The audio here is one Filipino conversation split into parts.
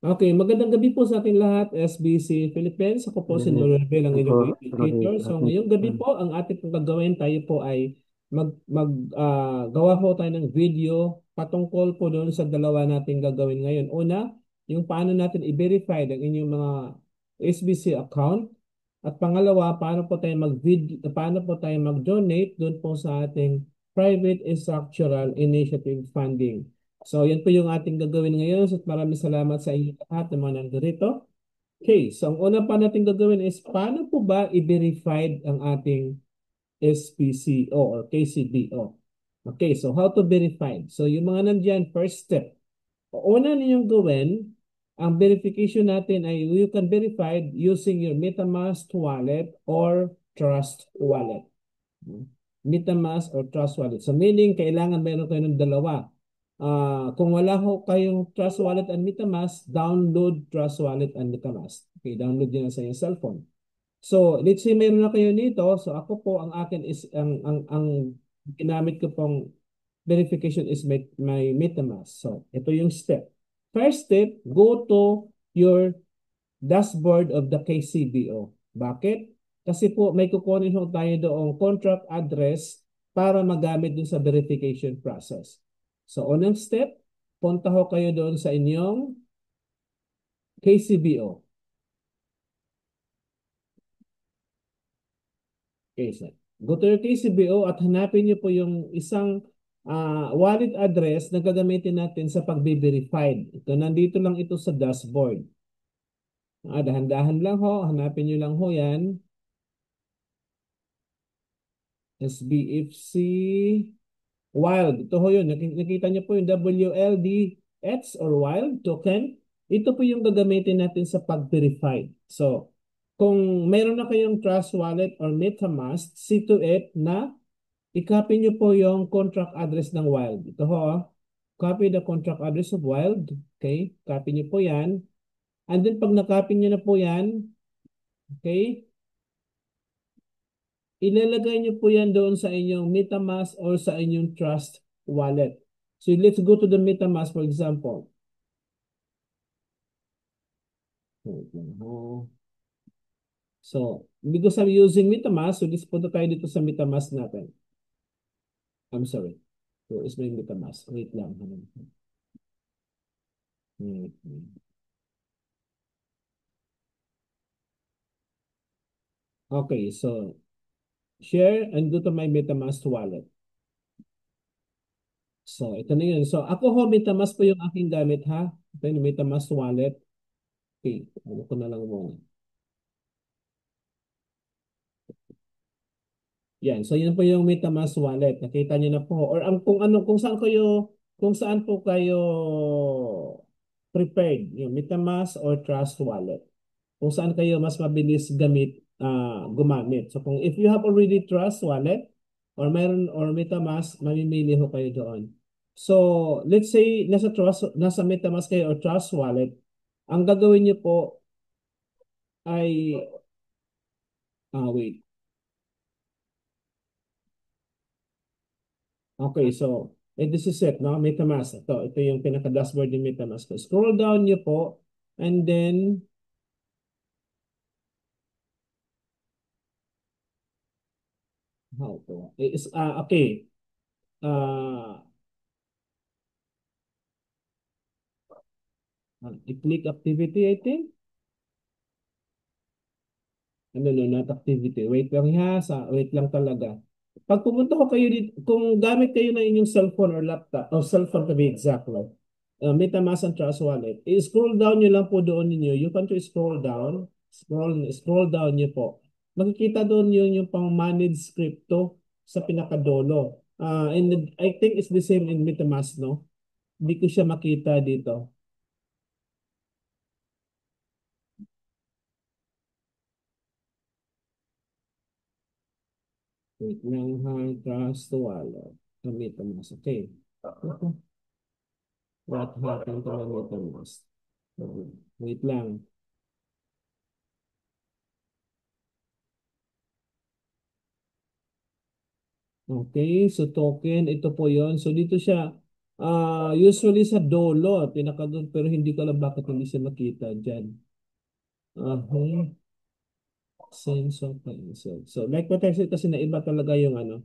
Okay, magandang gabi po sa ating lahat, SBC Philippines. Ako po si Narinig Noel Bell, ang ko po, inyong Rory, educator. So ngayong gabi po, ang ating pong gagawin, tayo po ay gawa po tayo ng video patungkol po doon sa dalawa nating gagawin ngayon. Una, yung paano natin i-verify ang inyong mga SBC account. At pangalawa, paano po tayo mag-donate doon po sa ating private structural initiative funding. So, yan po yung ating gagawin ngayon. So, maraming salamat sa inyo lahat ng mga nandito. Okay, so ang una pa natin gagawin is paano po ba i-verified ang ating SPCO or KCBO? Okay, so how to verify? So, yung mga nandyan, first step. Una ninyong gawin, ang verification natin ay you can verify using your MetaMask wallet or Trust wallet. MetaMask or Trust Wallet. So meaning, kailangan meron kayo ng dalawa. Kung wala ho kayong Trust Wallet and MetaMask, download Trust Wallet and MetaMask. Okay, download nyo na sa inyong cellphone. So, let's say meron na kayo nito. So, ako po, ang akin is, ang ginamit ko pong verification is my MetaMask. So, ito yung step. First step, go to your dashboard of the KCBO. Bakit? Kasi po may kukunin ho tayo doong contract address para magamit dun sa verification process. So, unang step, punta ho kayo doon sa inyong KCBO. Okay, sir. Go to your KCBO at hanapin niyo po yung isang wallet address na gagamitin natin sa pag-verified. Ito, nandito lang ito sa dashboard. Dahan-dahan lang ho, hanapin niyo lang ho yan. SBFC Wild. Ito ho yun. Nakita niyo po yung WLDX or Wild token. Ito po yung gagamitin natin sa pag-verify. So, kung meron na kayong Trust Wallet or MetaMask, see to it na i-copy niyo po yung contract address ng Wild. Ito ho. Copy the contract address of Wild. Okay? Copy niyo po yan. And then pag na-copy niyo na po yan, okay? Ilalagay niyo po yan doon sa inyong MetaMask or sa inyong Trust Wallet. So let's go to the MetaMask for example. So, because I'm using MetaMask, so let's punta tayo dito sa MetaMask natin. I'm sorry. So, is my MetaMask. Wait lang. Okay, so share and go to my MetaMask wallet. So, ito na yun. So, ako ho, MetaMask po yung aking gamit ha. Ito yung MetaMask wallet. Okay, ano ko na lang muna. Yan. So, yun po yung MetaMask wallet. Nakita niyo na po. Or kung saan po kayo prepared, yung MetaMask or Trust wallet. Kung saan kayo mas mabilis gumamit. So, if you have already Trust wallet or MetaMask, mamimili ho kayo doon. So, let's say nasa MetaMask kayo or Trust wallet, ang gagawin niyo po ay, wait. Okay, so, this is it, no? MetaMask. Ito yung pinaka-dashboard ng MetaMask. Scroll down niyo po, and then, how to? Okay. Uh, I-click activity, I think. Ano no, not activity. Wait lang ha, wait lang talaga. Pag pumunta ko kayo dito, kung gamit kayo na inyong cellphone or laptop, or cellphone to be exact, like, MetaMask and Trust Wallet, i-scroll down nyo lang po doon ninyo. You can to scroll down, scroll down nyo po. Makikita doon yun yung pang manage crypto sa pinakadolo. And I think it's the same in MetaMask, no? Hindi ko siya makita dito. Wait lang ha, Trust Wallet. MetaMask, okay. What happened to my MetaMask? Wait lang. Okay, so token, ito po yon. So dito siya, Usually sa dulo, pinakadulo, pero hindi ko alam bakit hindi siya makita dyan. Okay. Sense of so, so like what I said kasi na iba talaga yung ano.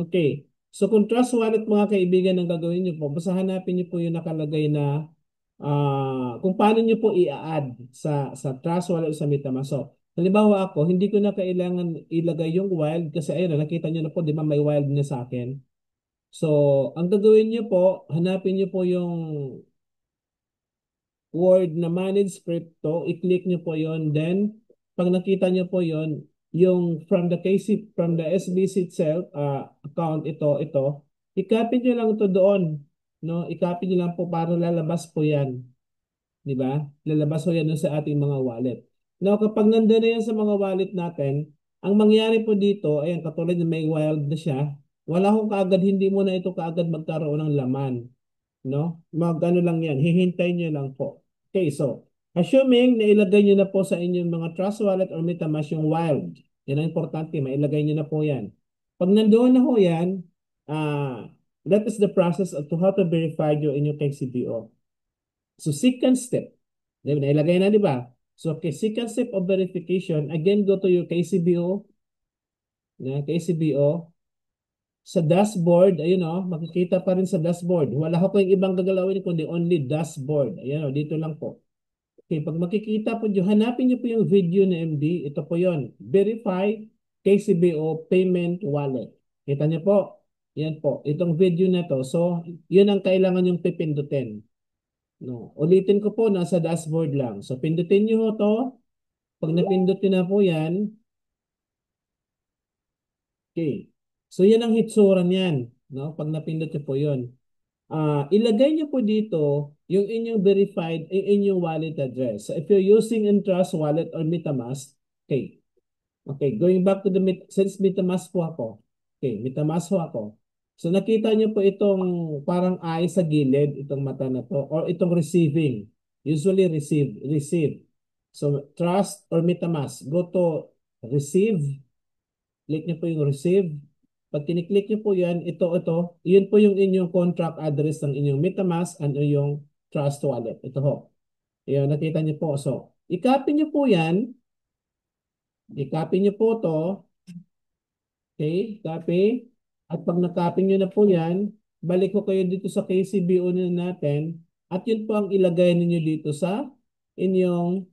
Okay. So kung trust wallet mga kaibigan ang gagawin niyo po, basta hanapin niyo po yung nakalagay na kung paano niyo po i-add sa trust wallet o sa MetaMask. So, halimbawa ako, hindi ko na kailangan ilagay yung wild kasi ayun, nakita niyo na po, di ba may wild na sa akin. So, ang gagawin niyo po, hanapin niyo po yung word na manage crypto, i-click nyo po yon. Then, pag nakita nyo po yon, yung from the KC, from the SBC itself, account ito, i-copy nyo lang ito doon. No? I-copy nyo lang po para lalabas po yan. Di ba? Lalabas po yan dun sa ating mga wallet. Now, kapag nandun na yan sa mga wallet natin, ang mangyari po dito, ayan, katulad na may wild na siya, wala akong kaagad, hindi mo na ito kaagad magkaroon ng laman. No? Mag-ano lang yan, hihintay nyo lang po. Okay, so, assuming na ilagay nyo na po sa inyong mga Trust Wallet or MetaMask yung wild, yan ang importante, mailagay nyo na po yan. Pag nandoon na po yan, that is the process of to how to verify your inyong KCBO. So, second step, nailagay na, di ba? So, okay, second step of verification, again, go to your KCBO, KCBO, sa dashboard, ayun o, makikita pa rin sa dashboard. Wala ko yung ibang gagalawin kundi only dashboard. Ayun o, dito lang po. Okay, pag makikita po nyo, hanapin nyo po yung video ni MD. Ito po yon. Verify KCBO Payment Wallet. Kita nyo po. Yan po. Itong video na to. So, yun ang kailangan yung pipindutin. No. Ulitin ko po, nasa dashboard lang. So, pindutin nyo to. Pag napindot nyo na po yan, okay. So, yan ang hitsura niyan. No? Pag napindot nyo po yun. Ilagay niyo po dito yung inyong verified, yung inyong wallet address. So if you're using Entrust Wallet or MetaMask, okay. Okay, going back to the since MetaMask po ako. Okay, MetaMask po ako. So nakita niyo po itong parang eye sa gilid, itong mata na to, or itong receiving. Usually receive. So Trust or MetaMask, go to receive, click niyo po yung receive. Pag kiniklik niyo po yan, ito, yun po yung inyong contract address ng inyong MetaMask and yung Trust Wallet. Ito ho. Ayan, nakita niyo po. So, i-copy niyo po yan. I-copy niyo po to. Okay, copy. At pag na-copy niyo na po yan, balik ko kayo dito sa KCBO na natin. At yun po ang ilagay niyo dito sa inyong,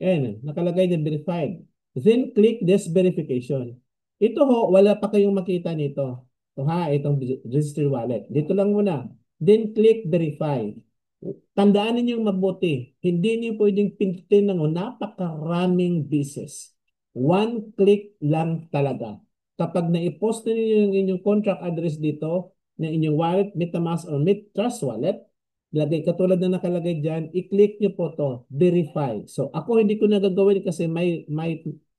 ayan, nakalagay na verified. Then, click this verification. Ito ho, wala pa kayong makita nito. Ito ha, itong register wallet. Dito lang muna. Then click verify. Tandaan ninyong mabuti. Hindi niyo pwedeng pindutin ng napakaraming beses. One click lang talaga. Kapag na-post niyo yung inyong contract address dito, na inyong wallet, MetaMask or Trust Wallet, lagay katulad na nakalagay dyan, i-click nyo po to, verify. So ako hindi ko nagagawin kasi my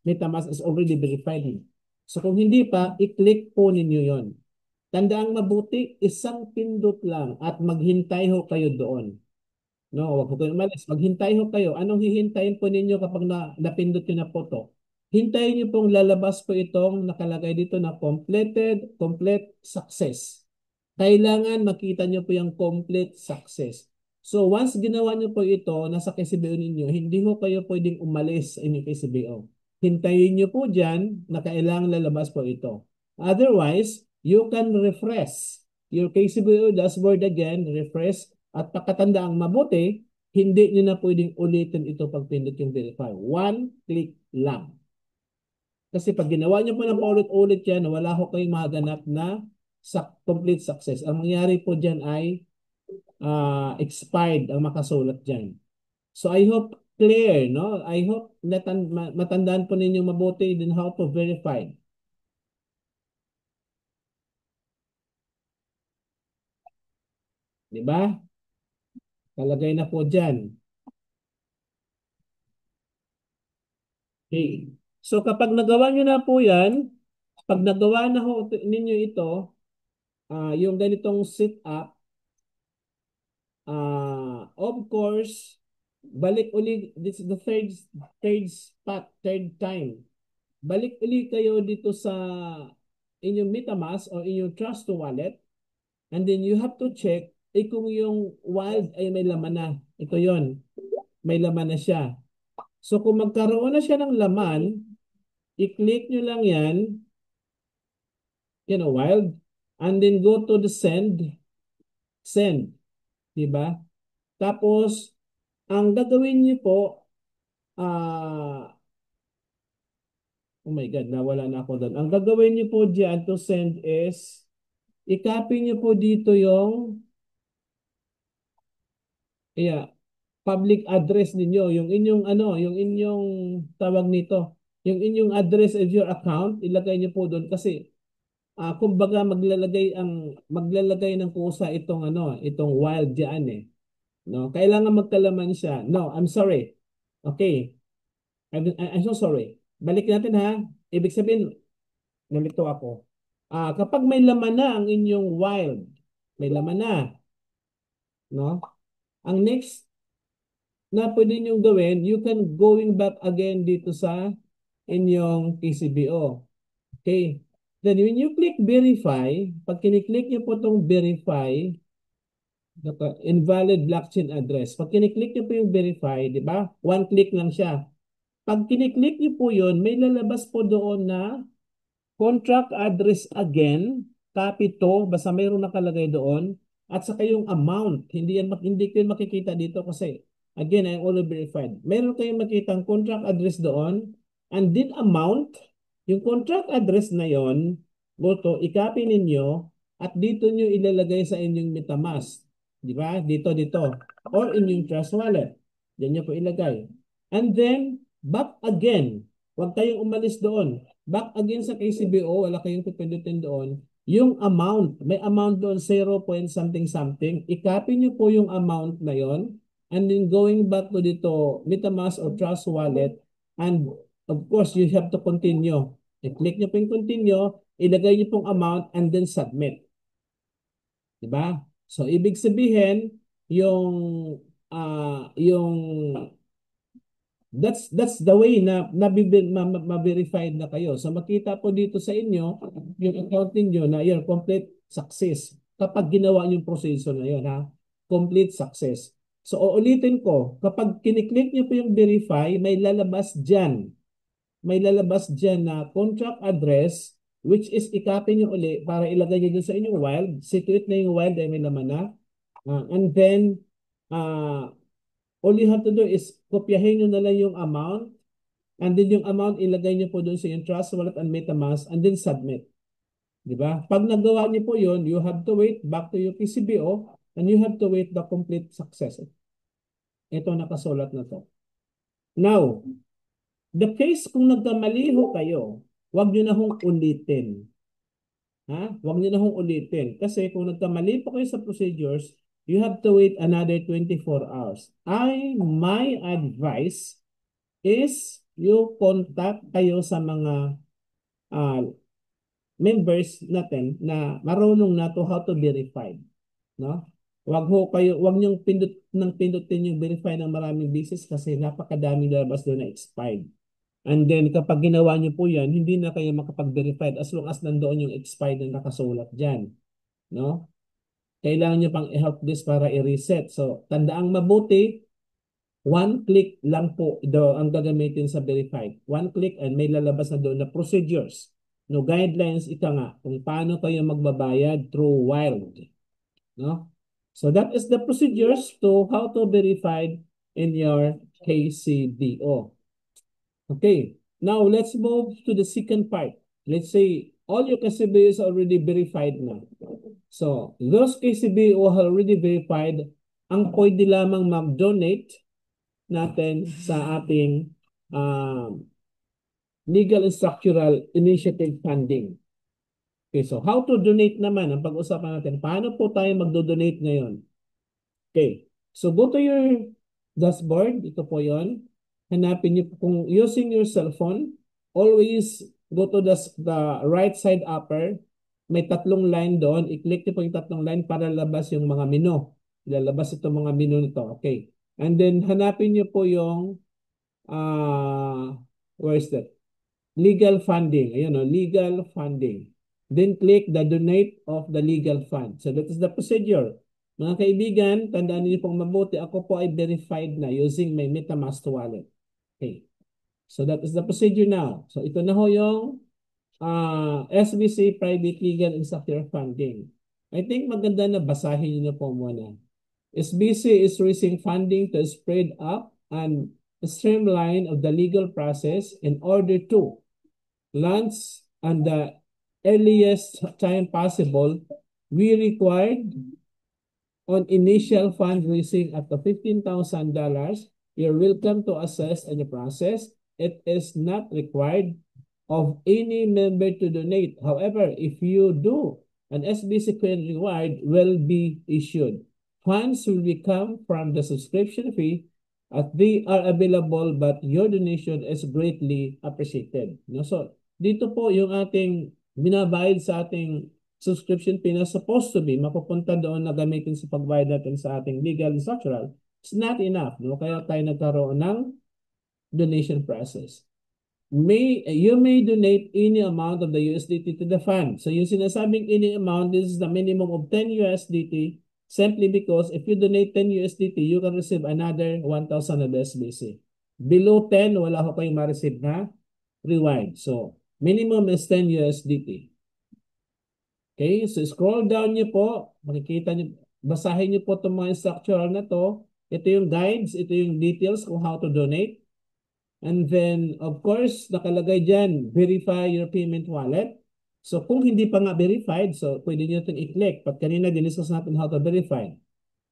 MetaMask is already verified. So kung hindi pa, i-click po ninyo yon. Tandaang mabuti, isang pindot lang at maghintay ho kayo doon. No, wag po kayo umalis. Maghintay ho kayo. Anong hihintayin po ninyo kapag napindot nyo na po to? Hintayin nyo pong lalabas po itong nakalagay dito na complete success. Kailangan makita nyo po yung complete success. So once ginawa nyo po ito, nasa KCBO ninyo, hindi ho kayo pwedeng umalis sa inyong KCBO. Hintayin nyo po dyan na kailangan lalabas po ito. Otherwise, you can refresh your KCBO dashboard again, refresh, at pagkatandaang mabuti, hindi nyo na pwedeng ulitin ito pag pindot yung verify. One click lang. Kasi pag ginawa nyo po ng paulit-ulit yan, wala ko kayong maganap na complete success. Ang mangyari po dyan ay expired ang makasulat dyan. So I hope clear, no? I hope matandaan po ninyo mabuti din how to verify. Di ba? Kalagay na po dyan. Okay. So kapag nagawa nyo na po yan, pag nagawa na ho ninyo ito, yung ganitong sit up, of course, balik uli, this is the third spot, third time. Balik uli kayo dito sa inyong MetaMask o inyong Trust Wallet. And then you have to check kung yung wild ay may laman na. Ito yon, may laman na siya. So kung magkaroon na siya ng laman, i-click nyo lang yan, wild, and then go to the send, di ba? Tapos, ang gagawin niyo po, oh my God, nawala na ako doon. Ang gagawin niyo po dyan to send is, i-copy niyo po dito yung, yeah, public address ninyo, yung inyong yung inyong tawag nito, yung inyong address of your account, ilagay niyo po doon kasi kumbaga maglalagay ng kusa itong itong wild diyan eh. No, kailangan magkalaman siya. No, I'm sorry. Okay. I'm so sorry. Balik natin ha. Ibig sabihin, nalito ako. Kapag may laman na ang inyong wild, may laman na, no? Ang next na pwede niyong gawin, you can going back again dito sa inyong PCBO. Okay. Then when you click verify, pag kiniklik niyo po itong verify, invalid blockchain address. Pag kiniklik niyo po yung verify, di ba? One click lang siya. Pag kiniklik niyo po yun, may lalabas po doon na contract address again, copy to, basta mayroon nakalagay doon, at saka yung amount. Hindi ko makikita dito kasi, again, I'm already verified. Meron kayong makitang contract address doon, and then amount, yung contract address na yon, boto, i-copy ninyo, at dito nyo ilalagay sa inyong MetaMask. Di ba? Dito. Or inyong Trust Wallet. Diyan nyo po ilagay. And then, back again. Huwag kayong umalis doon. Back again sa KCBO, wala kayong pipindutin doon. Yung amount, may amount doon 0 point something something. I-copy nyo po yung amount na yon. And then going back to dito, MetaMask or Trust Wallet. And of course, you have to continue. I-click nyo po yung continue, ilagay nyo pong amount, and then submit. Diba? So, ibig sabihin, yung that's the way na ma-verified na kayo. So makita po dito sa inyo yung account niyo na yun, complete success. Kapag ginawa niyo yung proseso na yun, ha? Complete success. So uulitin ko, kapag kiniklik niyo po yung verify, may lalabas diyan. May lalabas diyan na contract address which is i-copy niyo uli para ilagay niyo sa inyong wild. Secret na yung wild ay may laman na. And then all you have to do is kopyahin nyo na lang yung amount and then yung amount ilagay nyo po doon sa yung Trust Wallet and MetaMask and then submit. Di ba? Pag nagawa nyo po yun, you have to wait back to your PCBO and you have to wait the complete success. Ito nakasulat na to. Now, the case kung nagkamali ho kayo, huwag nyo na hong ulitin. Ha? Huwag nyo na hong ulitin. Kasi kung nagkamali po kayo sa procedures, you have to wait another 24 hours. My advice is you contact kayo sa mga members natin na marunong na to how to verify. No? Wag niyong pindutin yung verify ng maraming business kasi napakadaming lalabas doon na expired. And then kapag ginawa niyo po yan, hindi na kayo makapag-verify as long as nandoon yung expired na nakasulat dyan. No? Kailangan nyo pang i-help this para i-reset. So, tandaang mabuti, one click lang po ang gagamitin sa verified. One click and may lalabas na doon na procedures. No, guidelines, ika nga, kung paano kayo magbabayad through Wild. No? So, that is the procedures to how to verify in your KCBO. Okay, now let's move to the second part. Let's say all your KCBO is already verified na. So, those KCBO already verified, ang pwede lamang mag-donate natin sa ating Legal and Structural Initiative Funding. Okay, so how to donate naman ang pag-usapan natin. Paano po tayo mag-donate ngayon? Okay, so go to your dashboard. Ito po yon. Hanapin niyo kung using your cell phone, always go to the right side upper. May tatlong line doon. I-click niyo po yung tatlong line para labas yung mga menu. Ilalabas itong mga menu nito. Okay. And then hanapin niyo po yung where is that? Legal funding. Ayun o, legal funding. Then click the donate of the legal fund. So that is the procedure. Mga kaibigan, tandaan niyo pong mabuti, ako po ay verified na using my MetaMask wallet. Okay. So that is the procedure now. So ito na ho yung SBC Private Legal and Secure Funding. I think maganda na basahin niyo po muna. SBC is raising funding to spread up and streamline of the legal process in order to launch on the earliest time possible. We required on initial fundraising up to $15,000. You're welcome to assess in the process. It is not required of any member to donate. However, if you do, an SBC coin reward will be issued. Funds will come from the subscription fee as they are available, but your donation is greatly appreciated. No? So, dito po yung ating binabayad sa ating subscription fee na supposed to be mapupunta doon na gamitin sa pagbayad natin sa ating legal and structural, it's not enough. No? Kaya tayo nagkaroon ng donation process. You may donate any amount of the USDT to the fund. So yung sinasabing any amount, this is the minimum of 10 USDT simply because if you donate 10 USDT, you can receive another 1,000 of SBC. Below 10, wala ko kayong ma-receive na reward. So minimum is 10 USDT. Okay, so scroll down niyo po, makikita niyo, basahin niyo po itong mga structural na to. Ito yung guides, ito yung details kung how to donate. And then, of course, nakalagay dyan, verify your payment wallet. So, kung hindi pa nga verified, so pwede nyo itong i-click. But kanina, diniscuss natin how to verify.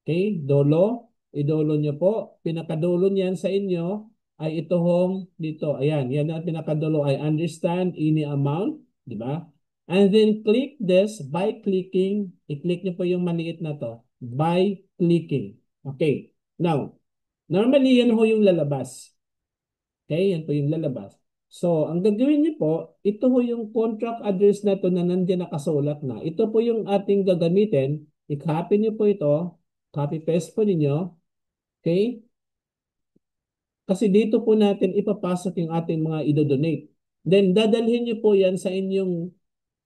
Okay, dolo. Idolo nyo po. Pinakadulo niyan sa inyo ay ito hong dito. Ayan, yan ang pinakadulo. I understand any amount. Di ba? And then, click this by clicking. I-click nyo po yung maliit na to. By clicking. Okay. Now, normally, yan ho yung lalabas. Okay, yan po yung lalabas. So, ang gagawin niyo po, ito po yung contract address na to na nandiyan nakasulat na. Ito po yung ating gagamitin. I-copy niyo po ito. Copy paste po ninyo. Okay? Kasi dito po natin ipapasok yung ating mga idodonate. Then, dadalhin niyo po yan sa inyong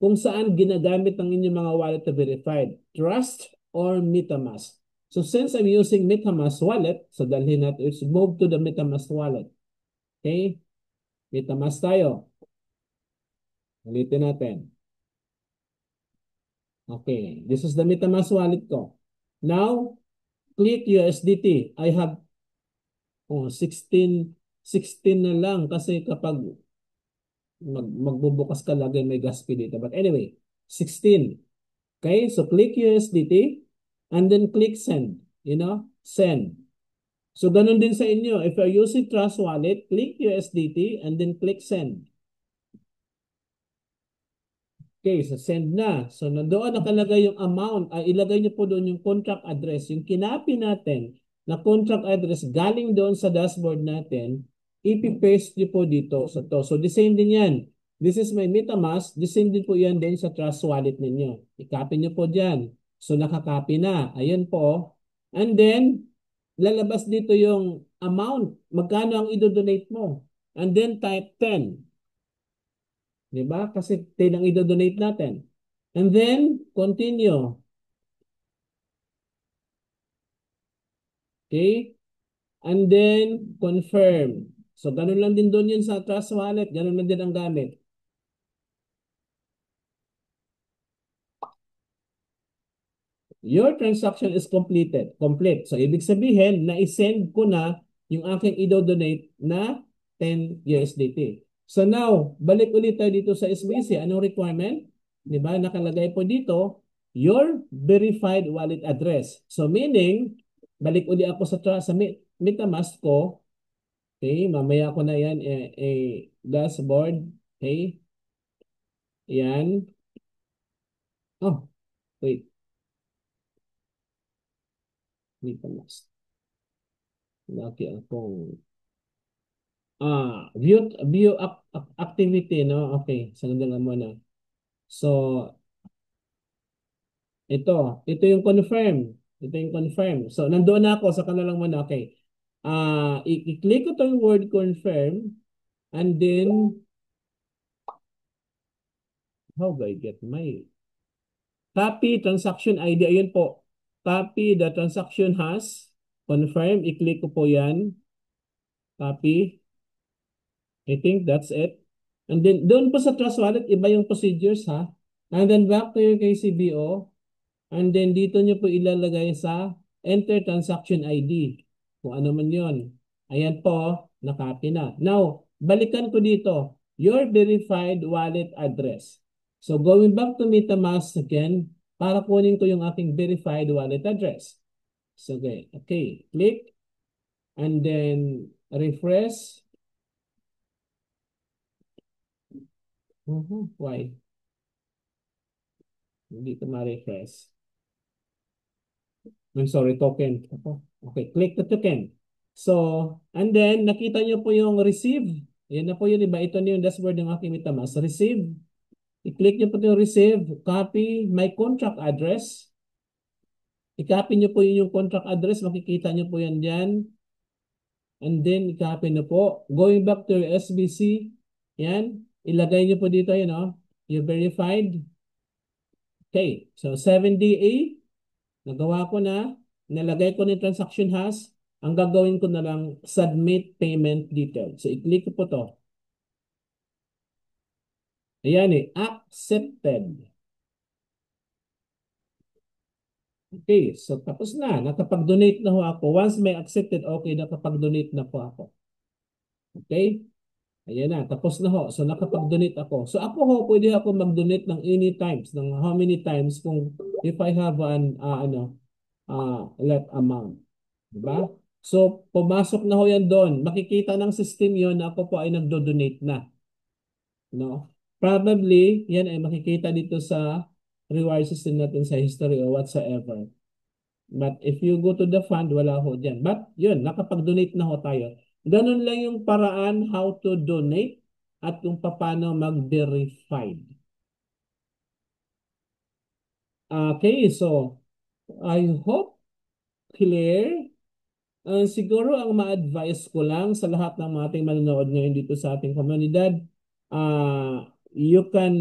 kung saan ginagamit ang inyong mga wallet to verified. Trust or MetaMask. So, since I'm using MetaMask wallet, so dalhin natin, let's move to the MetaMask wallet. Okay? MetaMask tayo. Ulitin natin. Okay. This is the MetaMask wallet ko. Now, click USDT. I have 16 na lang kasi kapag magbubukas ka lagi may gas fee dito. But anyway, 16. Okay? So, click USDT and then click send. You know? Send. So, ganun din sa inyo. If you're using Trust Wallet, click USDT and then click send. Okay, so send na. So, nandoon nakalagay yung amount. Ilagay niyo po doon yung contract address. Yung kinapi natin na contract address galing doon sa dashboard natin, ipipaste niyo po dito sa to. So, the same din yan. This is my MetaMask. The same din po yan din sa Trust Wallet ninyo. I-copy niyo po dyan. So, nakakopy na. Ayan po. And then, lalabas dito yung amount. Magkano ang idodonate mo? And then, type 10. Diba? Kasi 10 ang i-donate natin. And then, continue. Okay? And then, confirm. So, ganun lang din doon yun sa Trust Wallet. Ganun lang din ang gamit. Your transaction is completed. Complete. So, ibig sabihin, na-send ko na yung aking i-donate na 10 USDT. So, now, balik ulit tayo dito sa SBC. Anong requirement? Diba? Nakalagay po dito, your verified wallet address. So, meaning, balik ulit ako sa MetaMask ko. Okay, mamaya ko na yan dashboard. Okay. Yan. Oh, wait. MetaMask. Laki akong view activity, no? Okay, sandali mo na. So, ito yung confirm. Ito yung confirm. So, nandoon na ako sa kanilang muna. Okay. I-click ko yung word confirm and then How do I get my copy transaction ID? Ayun po. Copy the transaction has. Confirm. I-click ko po yan. Copy. I think that's it. And then, doon po sa Trust Wallet, iba yung procedures ha. And then back to your KCBO. And then dito nyo po ilalagay sa enter transaction ID. Kung ano man yon. Ayan po, nakapy na. Now, balikan ko dito. Your verified wallet address. So going back to MetaMask again, para kunin ko yung aking verified wallet address. So okay, click and then refresh. Why? Hindi ko ma-refresh. I'm sorry, token. Okay, click the token. So, and then nakita nyo po yung receive. Yan na po yun, iba. Ito na yung dashboard ng aking MetaMask. Receive. I-click nyo po yung receive. Copy my contract address. I-copy nyo po yung contract address. Makikita nyo po yan dyan. And then, i-copy nyo po. Going back to your SBC. Yan. Ilagay nyo po dito, yun, oh. You verified. Okay. So, 7DA. Nagawa ko na, nalagay ko na yung transaction hash, ang gagawin ko na lang, submit payment details. So, i-click ko po to. Ayan accepted. Okay, so tapos na. Nakapag-donate na ho ako. Once may accepted, okay, nakapag-donate na po ako. Okay? Ayan na, tapos na ho. So, nakapag-donate ako. So, ako ho, pwede ako mag-donate ng any times, ng how many times kung if I have an, let amount. Diba? So, pumasok na ho yan doon. Makikita ng system yon na ako po ay nagdo-donate na. No? Probably, yan ay makikita dito sa reward system natin sa history or whatsoever. But if you go to the fund, wala ho dyan. But yun, nakapag-donate na ho tayo. Ganun lang yung paraan how to donate at kung paano mag-verified. Okay, so I hope clear. Siguro ang ma-advise ko lang sa lahat ng mga ating manonood ngayon dito sa ating komunidad, you can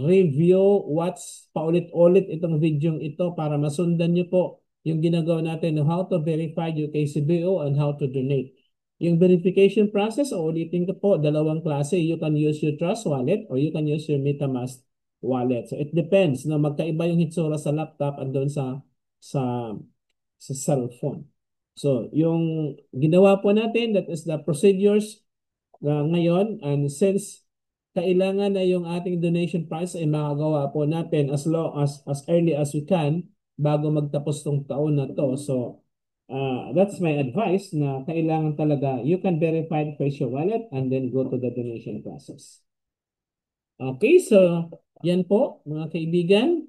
review, watch paulit-ulit itong video ito para masundan nyo po yung ginagawa natin ng how to verify your KCBO and how to donate. Yung verification process, ulitin ko po, dalawang klase. You can use your Trust Wallet or you can use your MetaMask wallet. So it depends. No? Magkaiba yung hitsura sa laptop and doon sa cellphone. So, yung ginawa po natin, that is the procedures ngayon. And since kailangan na yung ating donation price ay makagawa po natin as early as we can bago magtapos tong taon na to. So, that's my advice na kailangan talaga you can verify first your wallet and then go to the donation process. Okay, so yan po mga kaibigan.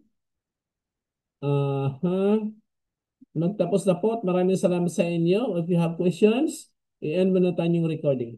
Magtapos na po at maraming salamat sa inyo. If you have questions, i-end mo na tayong recording.